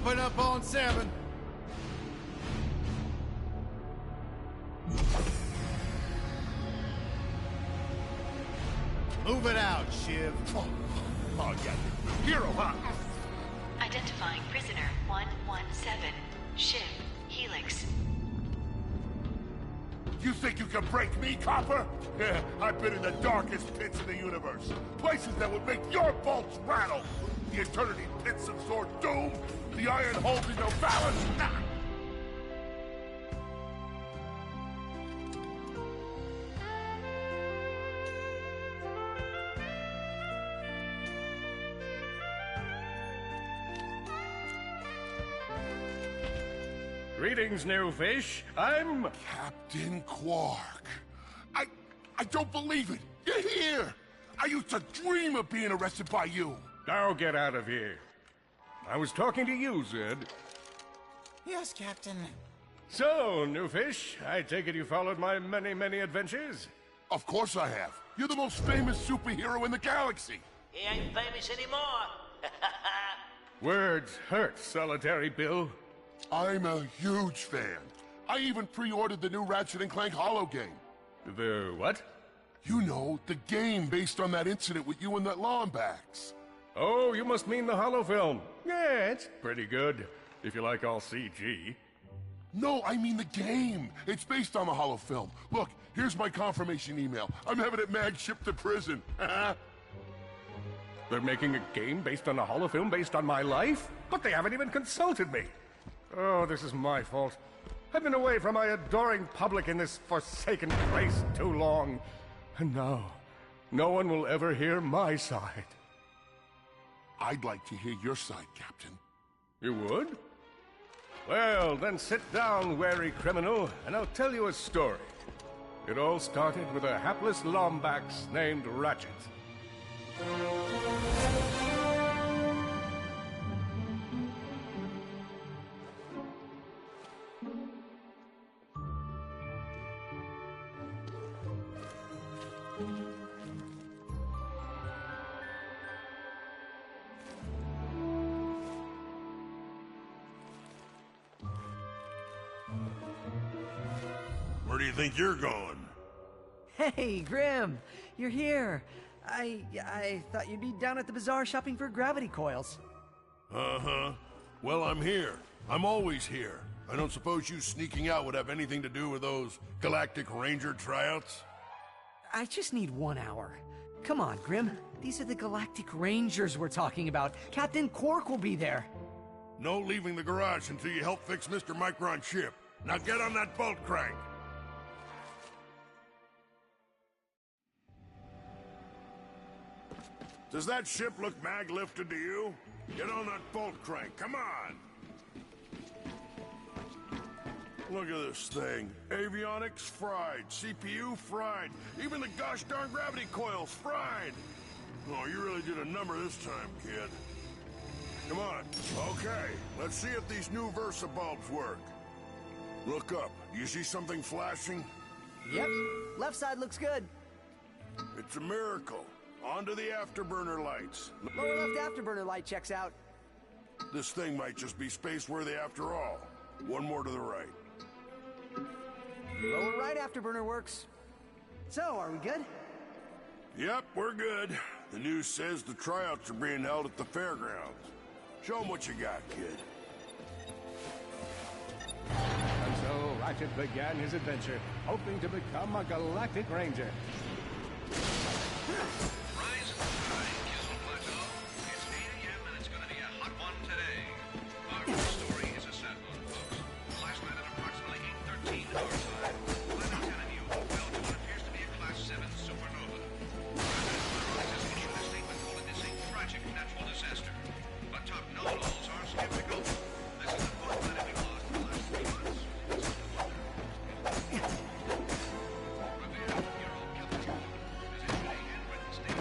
Open up on 7. Move it out, Shiv. Oh, yeah. Hero, huh? Identifying prisoner 117, Shiv, Helix. You think you can break me, Copper? Yeah, I've been in the darkest pits in the universe. Places that would make your bolts rattle. The eternity pits of Sword Doom. The iron holding no balance. Nah. Greetings, new fish. I'm... Captain Quark. I don't believe it. You're here. I used to dream of being arrested by you. Now get out of here. I was talking to you, Zed. Yes, Captain. So, new fish, I take it you followed my many, many adventures? Of course I have. You're the most famous superhero in the galaxy. He ain't famous anymore. Words hurt, Solitary Bill. I'm a huge fan. I even pre-ordered the new Ratchet and Clank holo game. The what? You know, the game based on that incident with you and that Lombax. Oh, you must mean the holo film. Yeah, it's pretty good, if you like all CG. No, I mean the game. It's based on the holo film. Look, here's my confirmation email. I'm having it mag shipped to prison. They're making a game based on a holo film based on my life? But they haven't even consulted me. Oh, this is my fault. I've been away from my adoring public in this forsaken place too long. And now, no one will ever hear my side. I'd like to hear your side, Captain. You would? Well, then sit down, wary criminal, and I'll tell you a story. It all started with a hapless Lombax named Ratchet. Where do you think you're going? Hey, Grim! You're here! I thought you'd be down at the bazaar shopping for gravity coils. Uh-huh. Well, I'm here. I'm always here. I don't suppose you sneaking out would have anything to do with those Galactic Ranger tryouts? I just need 1 hour. Come on, Grim. These are the Galactic Rangers we're talking about. Captain Quark will be there. No leaving the garage until you help fix Mr. Micron's ship. Now get on that bolt crank. Does that ship look mag-lifted to you? Get on that bolt crank, come on! Look at this thing. Avionics fried, CPU fried, even the gosh darn gravity coils fried! Oh, you really did a number this time, kid. Come on. Okay, let's see if these new Versa bulbs work. Look up. Do you see something flashing? Yep. Left side looks good. It's a miracle. Onto the afterburner lights. Lower left afterburner light checks out. This thing might just be space-worthy after all. One more to the right. Lower right afterburner works. So, are we good? Yep, we're good. The news says the tryouts are being held at the fairgrounds. Show 'em what you got, kid. And so Ratchet began his adventure, hoping to become a Galactic Ranger. Rise and shine, Kissel Plateau. It's 8 a.m. and it's going to be a hot one today. Our first story is a sad one, folks. Last night at approximately 8:13 our time, Flight Lieutenant Yu fell to what appears to be a Class 7 supernova. President has issued a statement calling this a tragic natural disaster. But top know-it-alls are skeptical. This is the fourth planet we've lost in the last 3 months. Revered Hero Captain Quark has issued a handwritten statement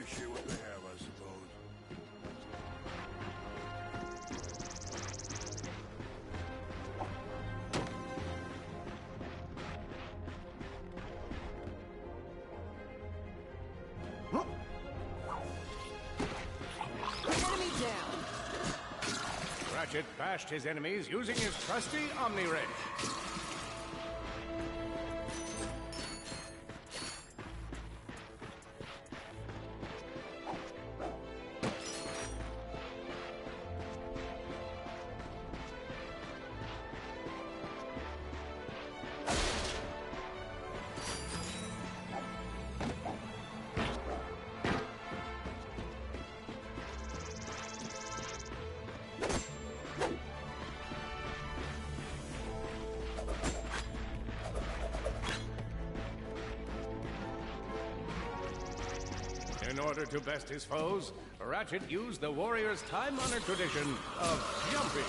appreciate what they have, I suppose. Enemy down. Ratchet bashed his enemies using his trusty Omni-Ray. In order to best his foes, Ratchet used the warrior's time-honored tradition of jumping.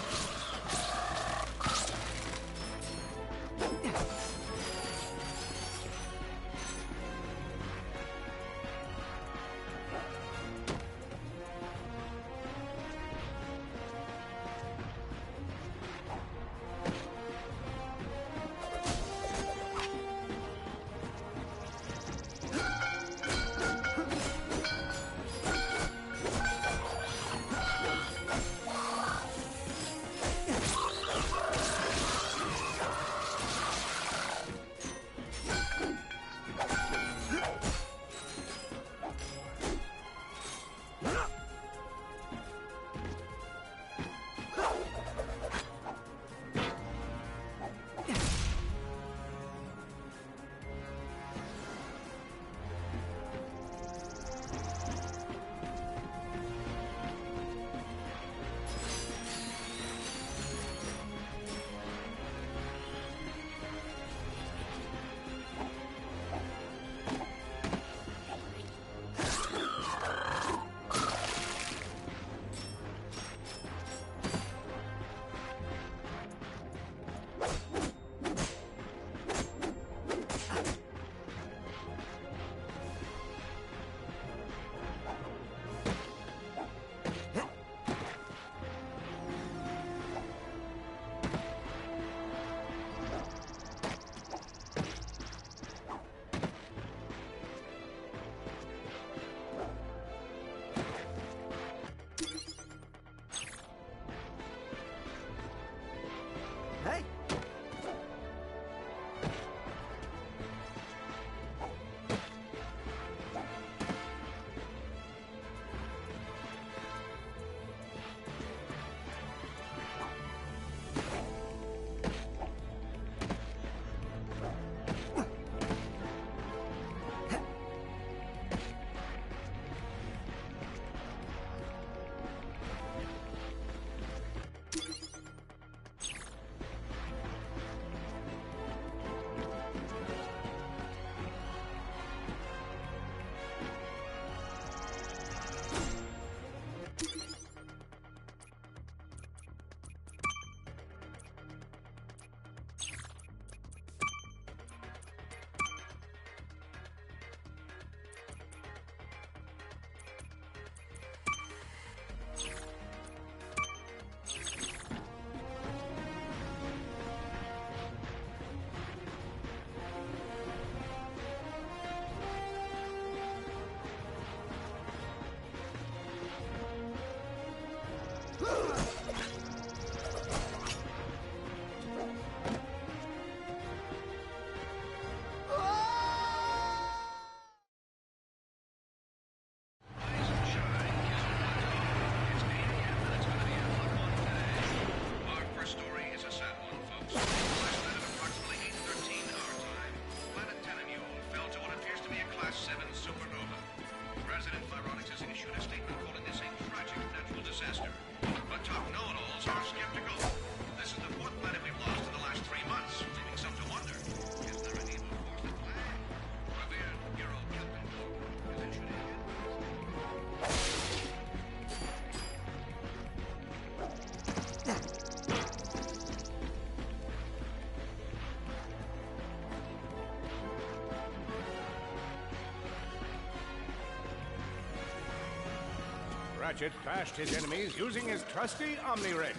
Ratchet bashed his enemies using his trusty Omni Wrench.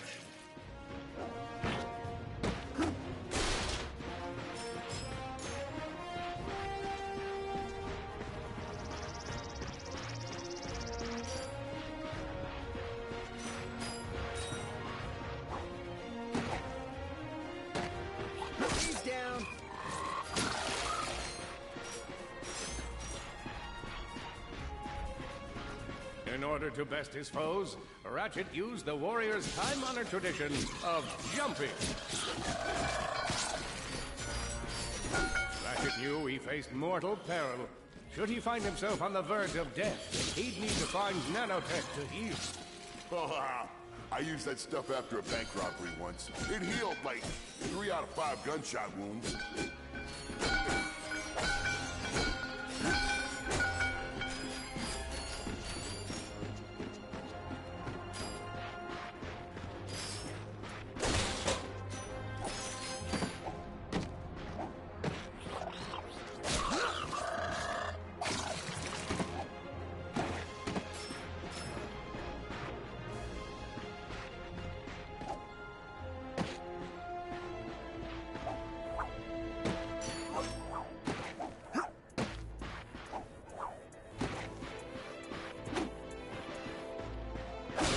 He's down. In order to best his foes, Ratchet used the warrior's time-honored tradition of jumping. Ratchet knew he faced mortal peril. Should he find himself on the verge of death, he'd need to find nanotech to heal. Oh, I used that stuff after a bank robbery once. It healed like 3 out of 5 gunshot wounds.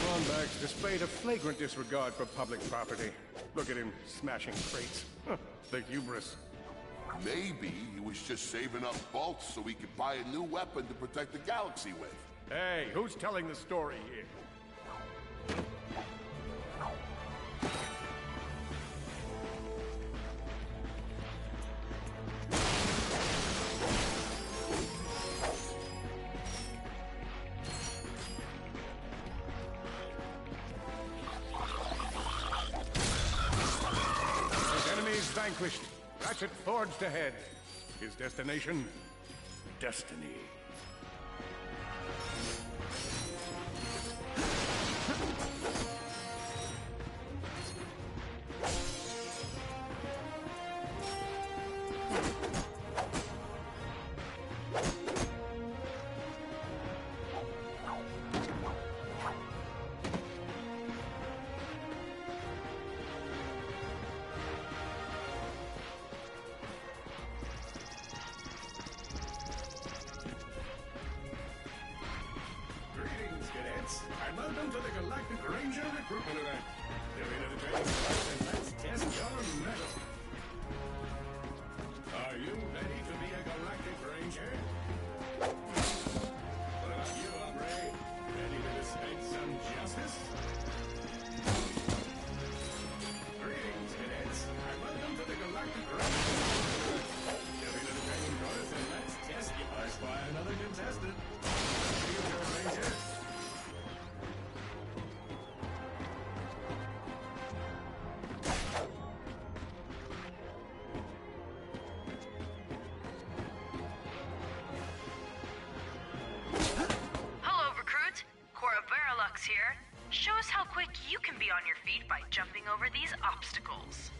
Longback's displayed a flagrant disregard for public property. Look at him smashing crates. The hubris. Maybe he was just saving up bolts so he could buy a new weapon to protect the galaxy with. Hey, who's telling the story here? His enemies vanquished, Ratchet forged ahead. His destination? Destiny. Greetings, cadets, and welcome to the Galactic Ranger recruitment event. You're in the training class, and let's test your mettle. Are you ready to be a Galactic Ranger? What about you, hombre? Ready to dispense some justice? Greetings, cadets, and welcome to the Galactic Ranger. You're in the training course, and let's test you by another contestant. Future Ranger. Hello, recruit. Cora Veralux here. Show us how quick you can be on your feet by jumping over these obstacles.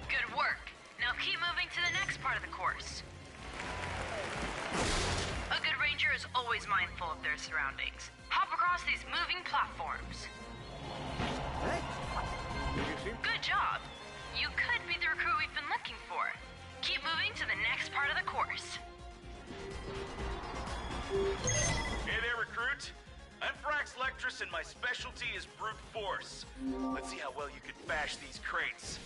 Good work. Now keep moving to the next part of the course. A good ranger is always mindful of their surroundings. Hop across these moving platforms. Good job. You could be the recruit we've been looking for. Keep moving to the next part of the course. Hey there, recruit. I'm Frax Lectrus, and my specialty is brute force. Let's see how well you can bash these crates.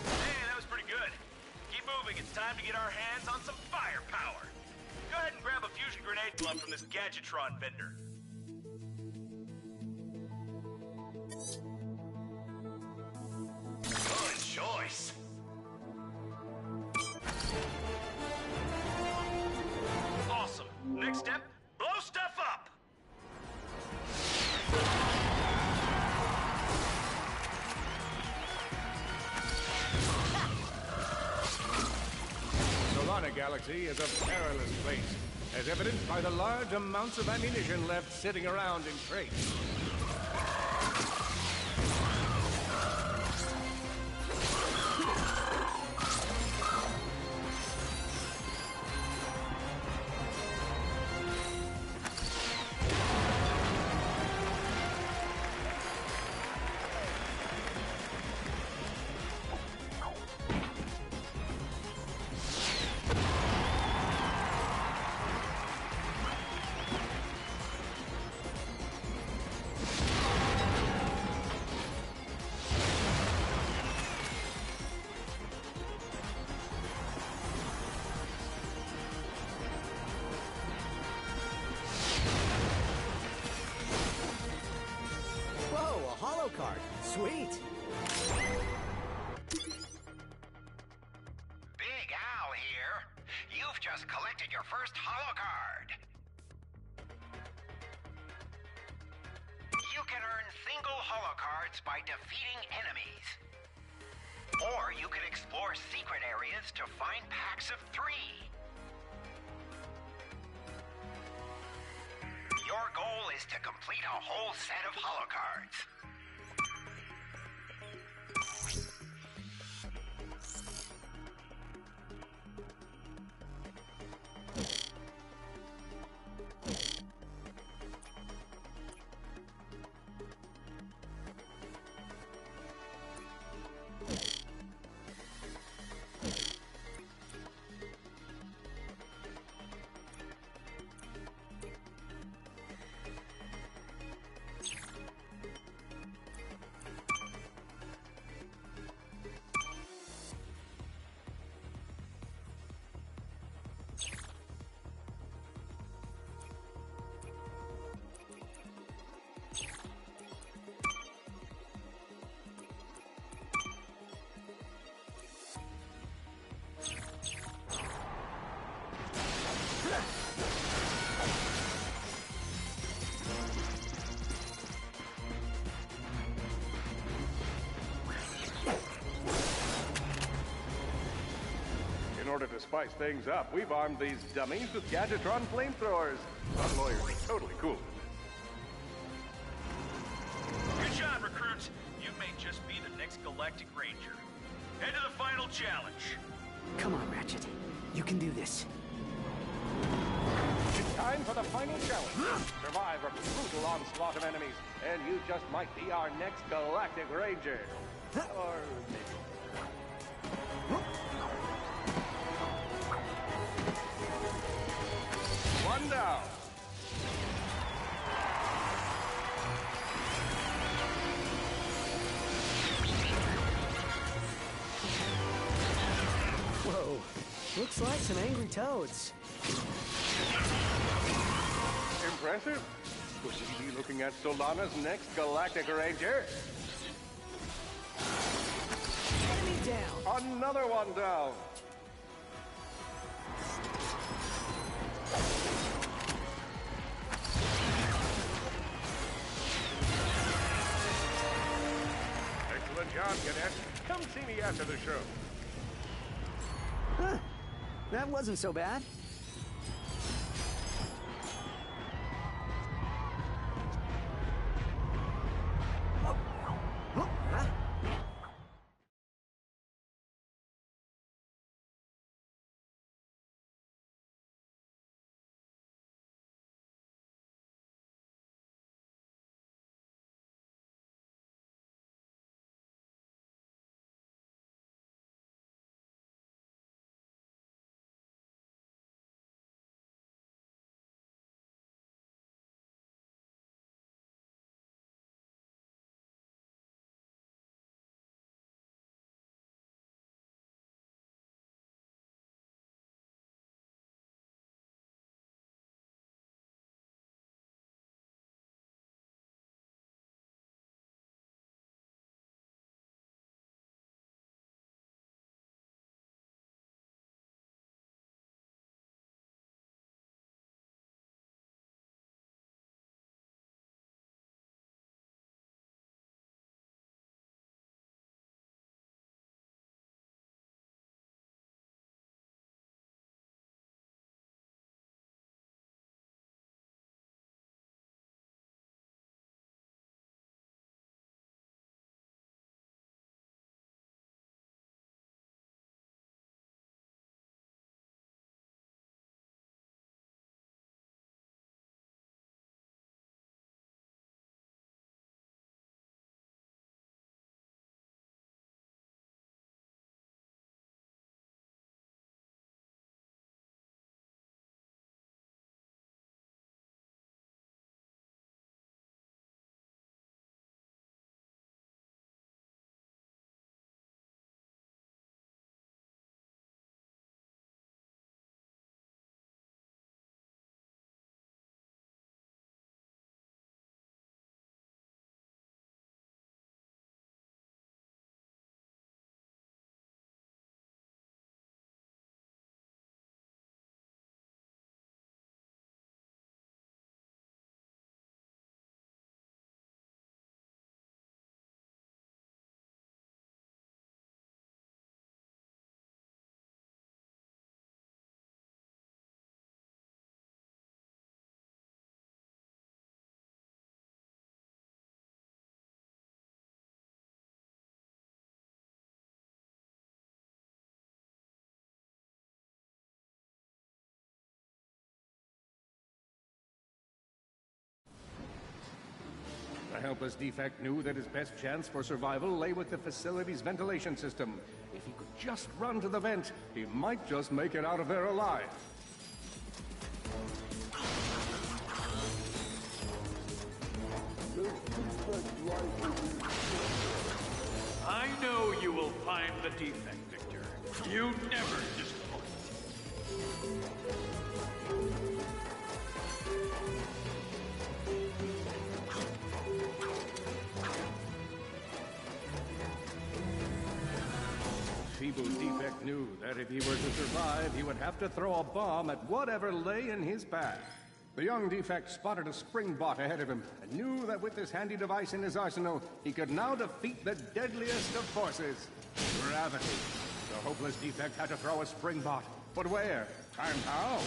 Hey, that was pretty good. Keep moving. It's time to get our hands on some firepower. Go ahead and grab a fusion grenade glove from this Gadgetron vendor. Good choice. Awesome. Next step, blow stuff up. Solana Galaxy is a perilous place, as evidenced by the large amounts of ammunition left sitting around in crates. Sweet. Big Al here. You've just collected your first holo card. You can earn single holo cards by defeating enemies. Or you can explore secret areas to find packs of 3. Your goal is to complete a whole set of holo cards. In order to spice things up, we've armed these dummies with Gadgetron flamethrowers. Our lawyers are totally cool. Good job, recruits. You may just be the next Galactic Ranger. Head to the final challenge. Come on, Ratchet. You can do this. It's time for the final challenge. Survive a brutal onslaught of enemies, and you just might be our next Galactic Ranger. Or maybe. One down. Whoa. Looks like some angry toads. Impressive. Could we be looking at Solana's next Galactic Ranger? Enemy down. Another one down. Excellent job, Cadet. Come see me after the show. Huh. That wasn't so bad. helpless defect knew that his best chance for survival lay with the facility's ventilation system. If he could just run to the vent, he might just make it out of there alive. I know you will find the defect, Victor. You never disappoint. Feeble defect knew that if he were to survive, he would have to throw a bomb at whatever lay in his path. The young defect spotted a spring bot ahead of him and knew that with this handy device in his arsenal, he could now defeat the deadliest of forces, gravity. The hopeless defect had to throw a spring bot, but where and how?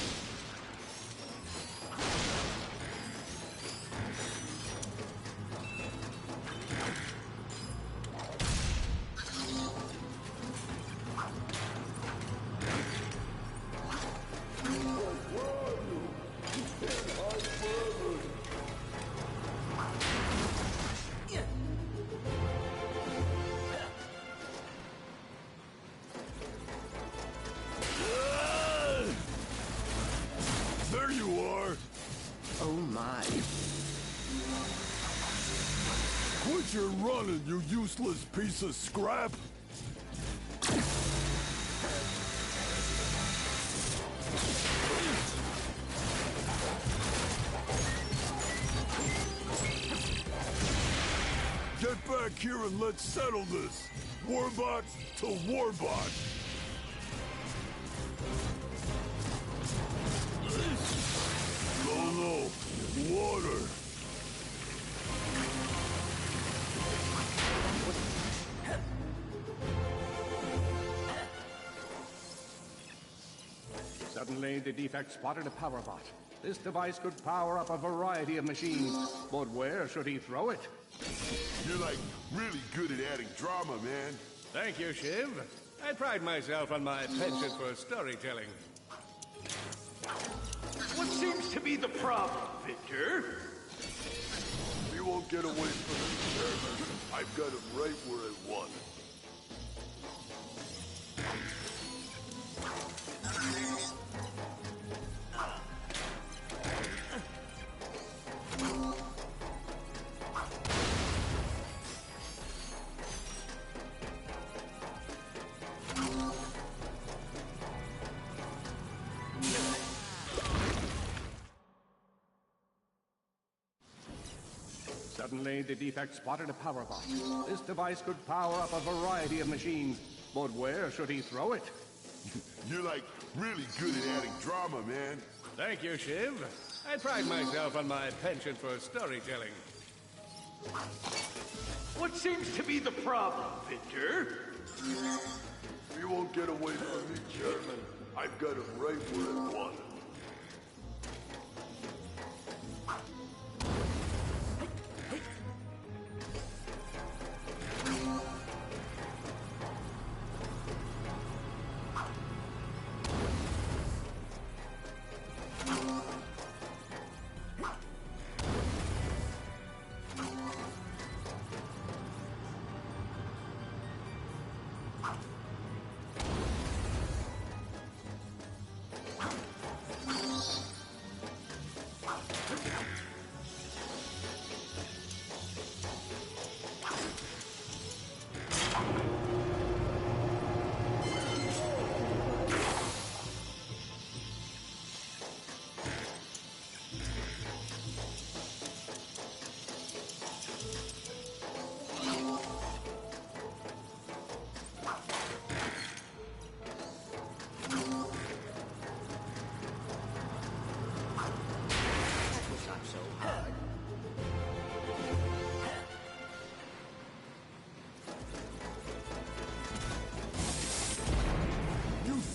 There you are! Oh my. Quit your running, you useless piece of scrap! Get back here and let's settle this! Warbot to Warbot! No, water! Suddenly, the defect spotted a power bot. This device could power up a variety of machines, but where should he throw it? You're like really good at adding drama, man. Thank you, Shiv. I pride myself on my penchant for storytelling. What seems to be the problem, Victor? You won't get away from it, Chairman. I've got him right where I want him. Suddenly, the defect spotted a power bot. This device could power up a variety of machines, but where should he throw it? You're like really good at adding drama, man. Thank you, Shiv. I pride myself on my penchant for storytelling. What seems to be the problem, Victor? You won't get away from me, Chairman. I've got him right where I want him.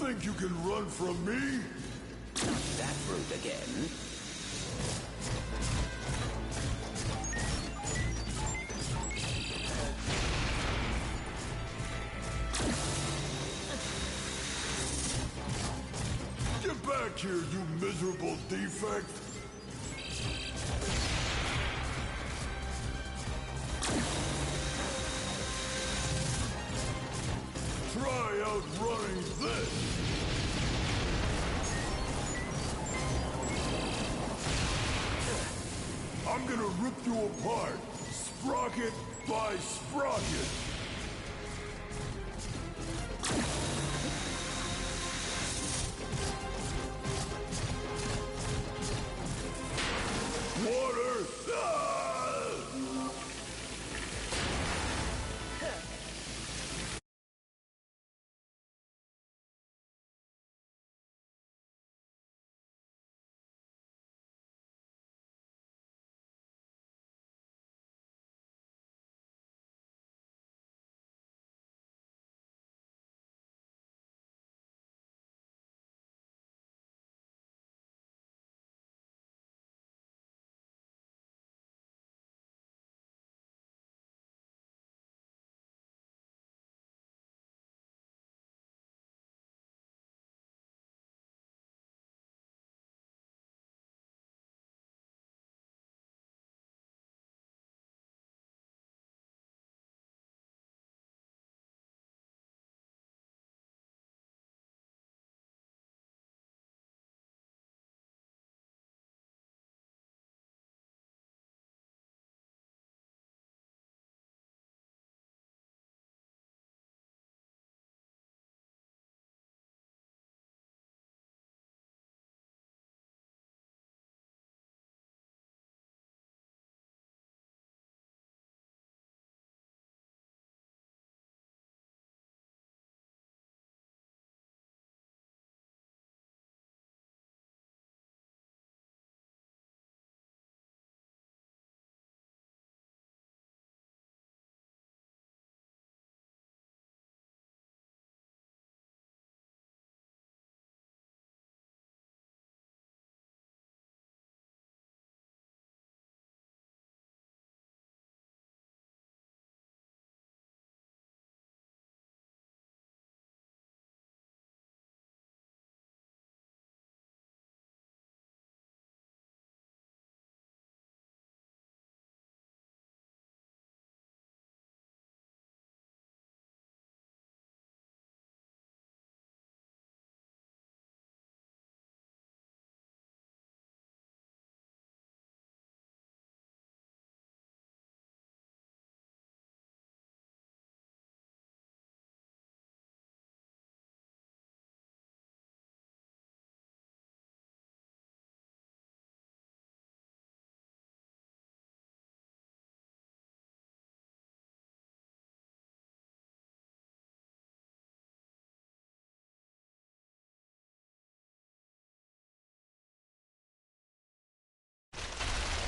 Think you can run from me? That route again. Get back here, you miserable defect! Try outrunning this! I'm gonna rip you apart, sprocket by sprocket! Water! Ah!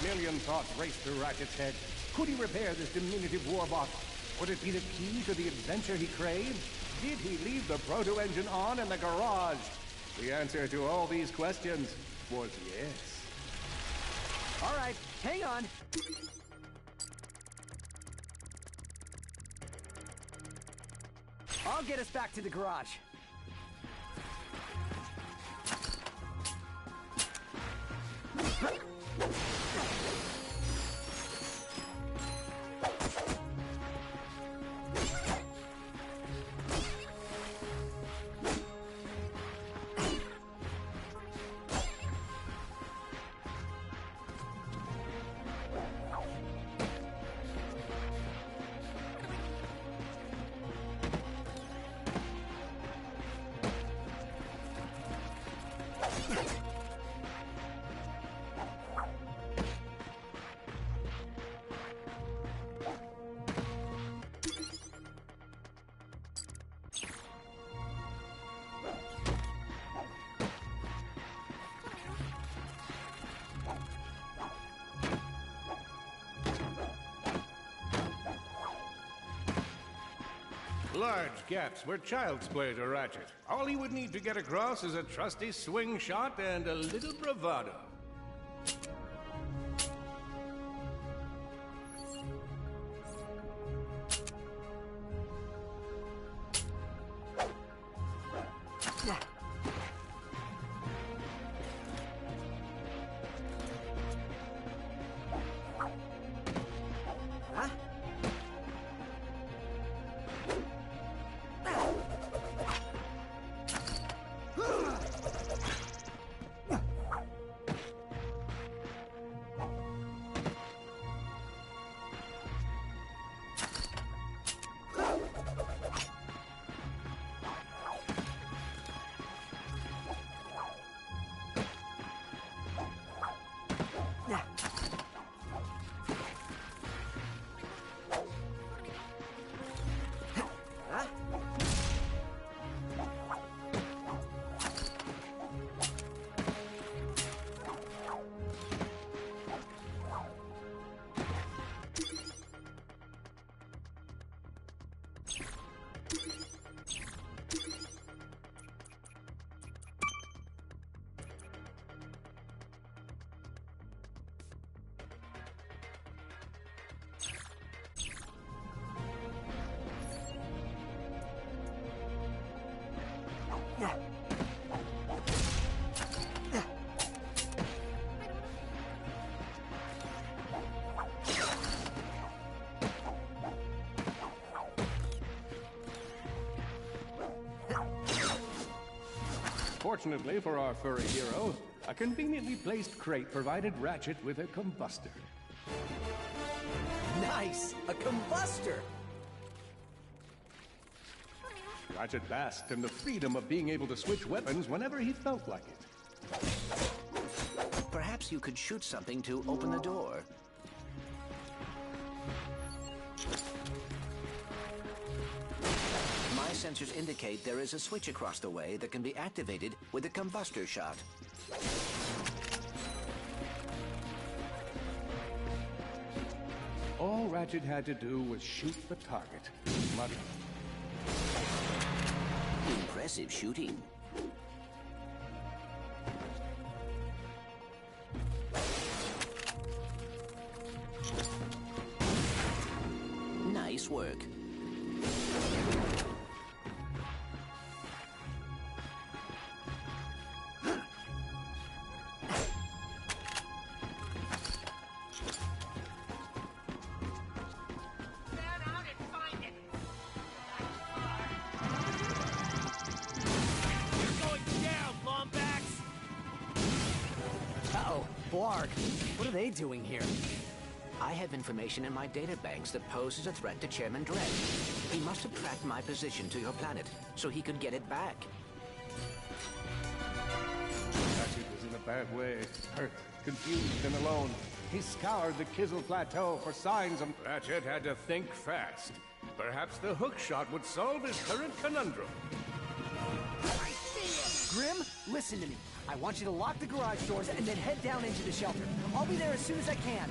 A million thoughts raced through Ratchet's head. Could he repair this diminutive warbot? Would it be the key to the adventure he craved? Did he leave the proto-engine on in the garage? The answer to all these questions was yes. All right, hang on. I'll get us back to the garage. Large gaps were child's play to Ratchet. All he would need to get across is a trusty swing shot and a little bravado. Fortunately for our furry hero, a conveniently placed crate provided Ratchet with a combustor. Nice! A combustor! Ratchet basked in the freedom of being able to switch weapons whenever he felt like it. Perhaps you could shoot something to open the door. My sensors indicate there is a switch across the way that can be activated with a combustor shot. All Ratchet had to do was shoot the target. Impressive shooting. Nice work. Blarg, what are they doing here? I have information in my databanks that poses a threat to Chairman Dredd. He must have tracked my position to your planet, so he could get it back. Ratchet was in a bad way. Hurt, confused, and alone. He scoured the Kizzle Plateau for signs of... Ratchet had to think fast. Perhaps the hook shot would solve his current conundrum. Grim, listen to me. I want you to lock the garage doors and then head down into the shelter. I'll be there as soon as I can.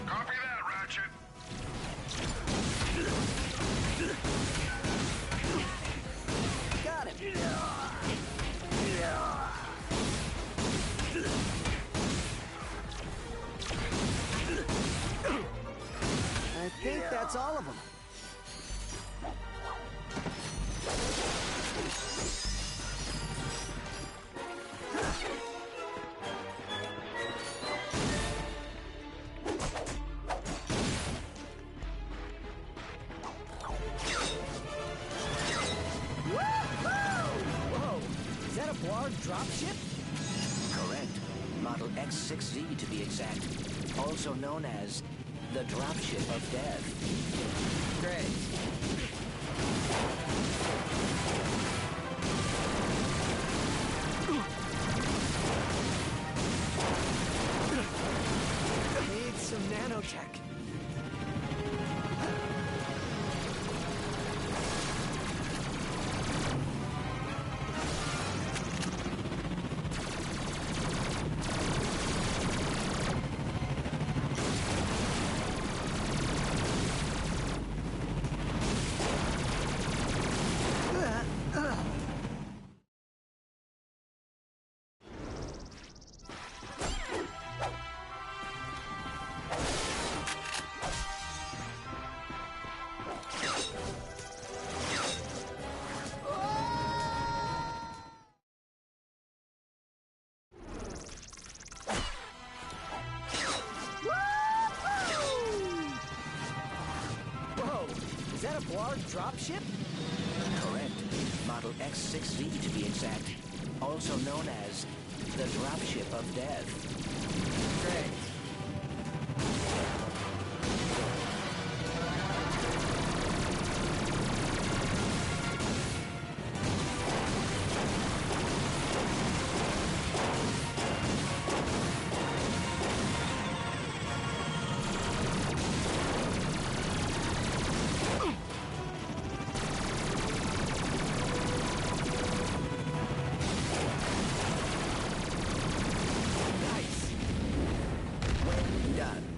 Copy that, Ratchet. Got him. I think that's all of them. Dropship? Correct. Model X6Z to be exact. Also known as the Dropship of Death. Great. Need some nanotech. Dropship? Correct. Model X6Z to be exact. Also known as the Dropship of Death. Great.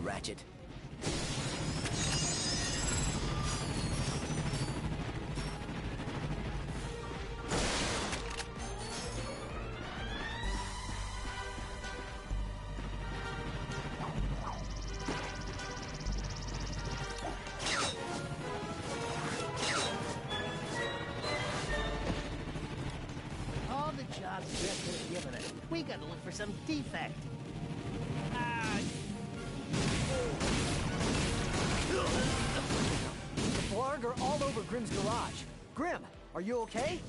Ratchet. We gotta look for some defect. The Blarg are all over Grimm's garage. Grimm, are you okay?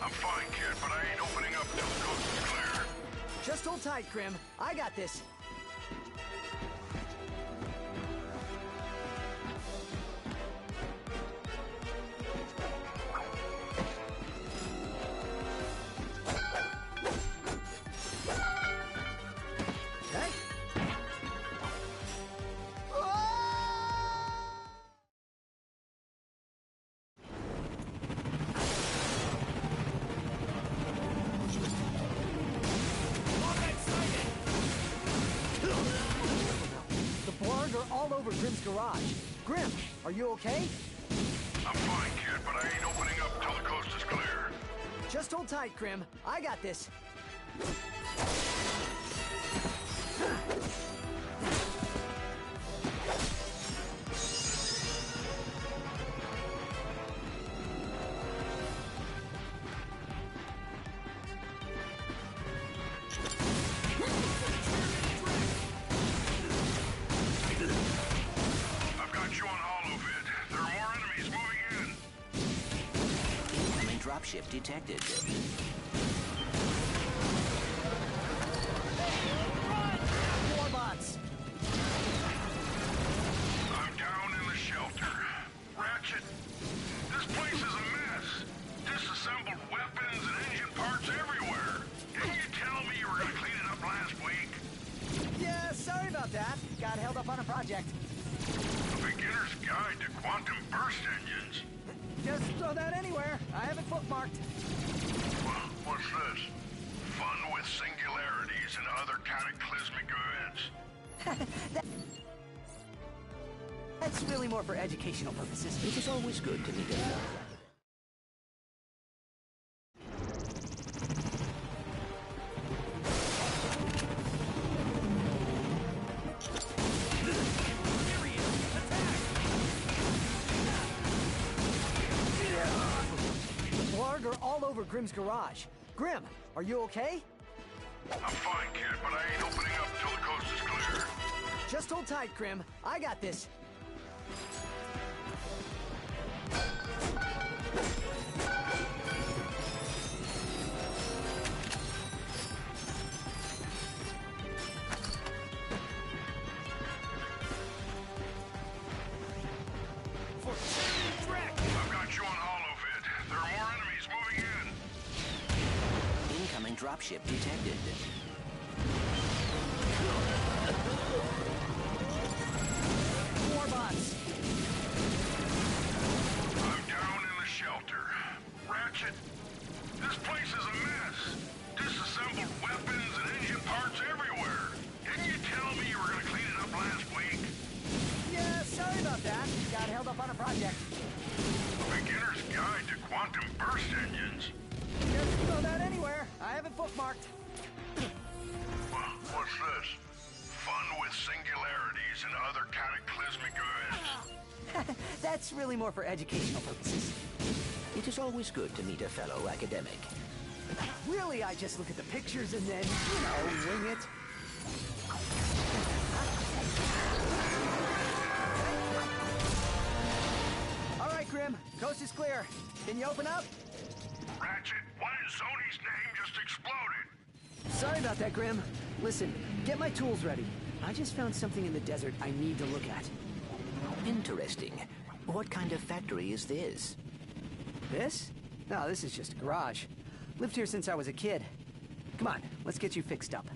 I'm fine, kid, but I ain't opening up till the coast is clear. Just hold tight, Grimm. I got this. Grimm's garage. Grimm, are you okay? I'm fine, kid, but I ain't opening up till the coast is clear. Just hold tight, Grimm. I got this. Dropship detected. More bots. I'm down in the shelter. Ratchet, this place is a mess. Disassembled weapons and engine parts everywhere. Didn't you tell me you were going to clean it up last week? Yeah, sorry about that. Got held up on a project. A beginner's guide to quantum burst engines. Just throw that anywhere. I have it bookmarked. What's this? Fun with singularities and other cataclysmic events. That's really more for educational purposes. It is always good to meet a fellow. Are all over Grimm's garage. Grimm, are you okay? I'm fine, kid, but I ain't opening up till the coast is clear. Just hold tight, Grimm. I got this. I've got you on holovid. There are more enemies moving in. Incoming dropship detected. More bots. I'm down in the shelter. Ratchet, this place is a mess. Disassembled weapons and engine parts everywhere. Didn't you tell me you were going to clean it up last week? Yeah, sorry about that. Got held up on a project. A beginner's guide to quantum burst engines. Just throw that anywhere. I have it bookmarked. What's this? Fun with singularities and other cataclysmic events. That's really more for educational purposes. It is always good to meet a fellow academic. Really, I just look at the pictures and then, wing it. All right, Grimm. Coast is clear. Can you open up? Ratchet, one in Zony's name just exploded. Sorry about that, Grimm. Listen, get my tools ready. I just found something in the desert I need to look at. Interesting. What kind of factory is this? This? No, this is just a garage. Lived here since I was a kid. Come on, let's get you fixed up.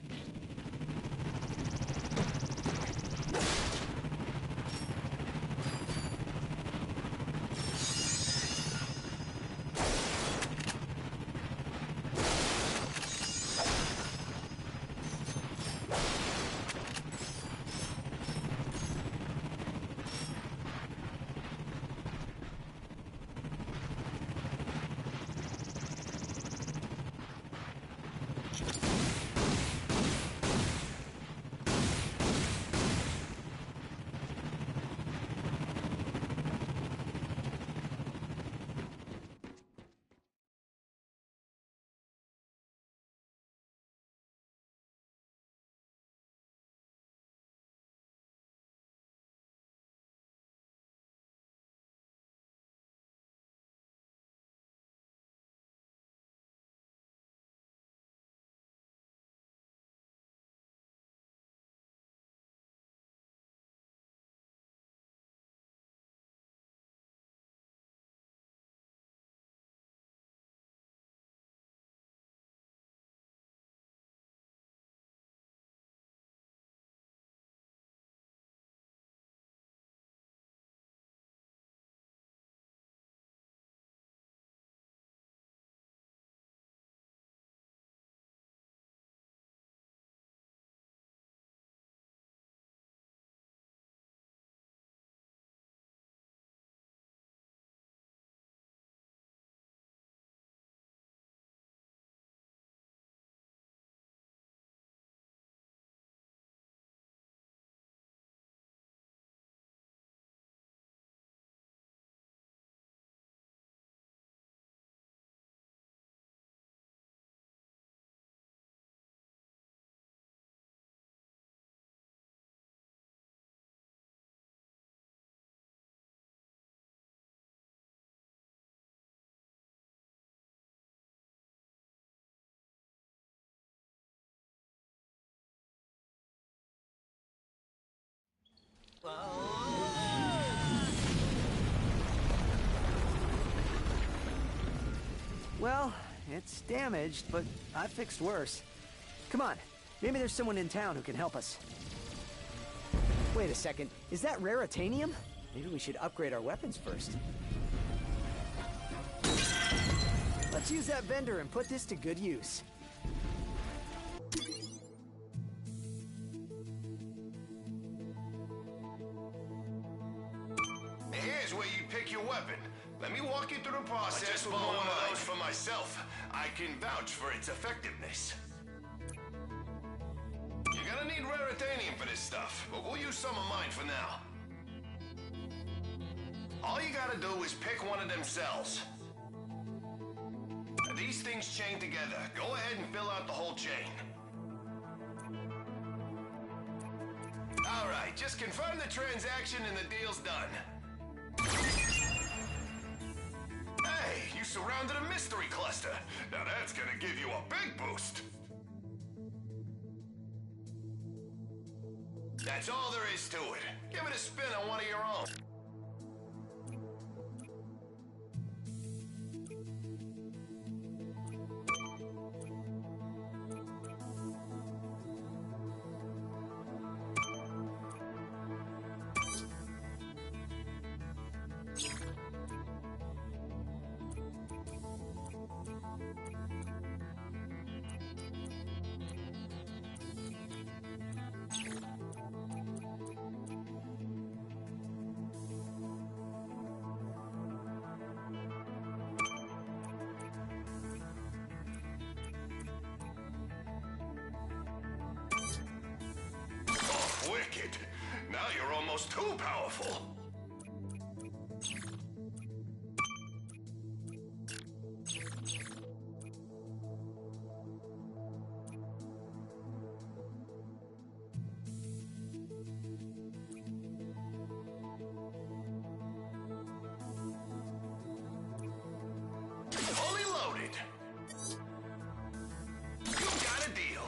Well, it's damaged, but I fixed worse. Come on, maybe there's someone in town who can help us. Wait a second, is that raritanium? Maybe we should upgrade our weapons first. Let's use that vendor and put this to good use. Here's where you pick your weapon. Let me walk you through the process. I just bought one of those for myself. I can vouch for its effectiveness. You're gonna need raritanium for this stuff, but we'll use some of mine for now. All you gotta do is pick one of them cells. Now, these things chain together. Go ahead and fill out the whole chain. All right, just confirm the transaction and the deal's done. Hey, you surrounded a mystery cluster. Now that's gonna give you a big boost. That's all there is to it. Give it a spin on one of your own. Wicked. Now you're almost too powerful. Fully loaded. You got a deal.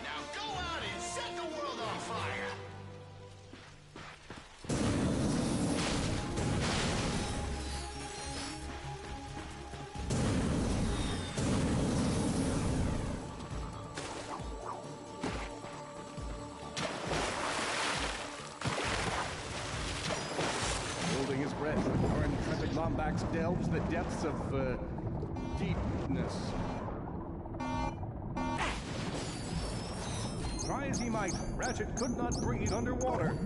Now go out and set the world on fire! scumbags delves the depths of, deepness. Try as he might, Ratchet could not breathe underwater.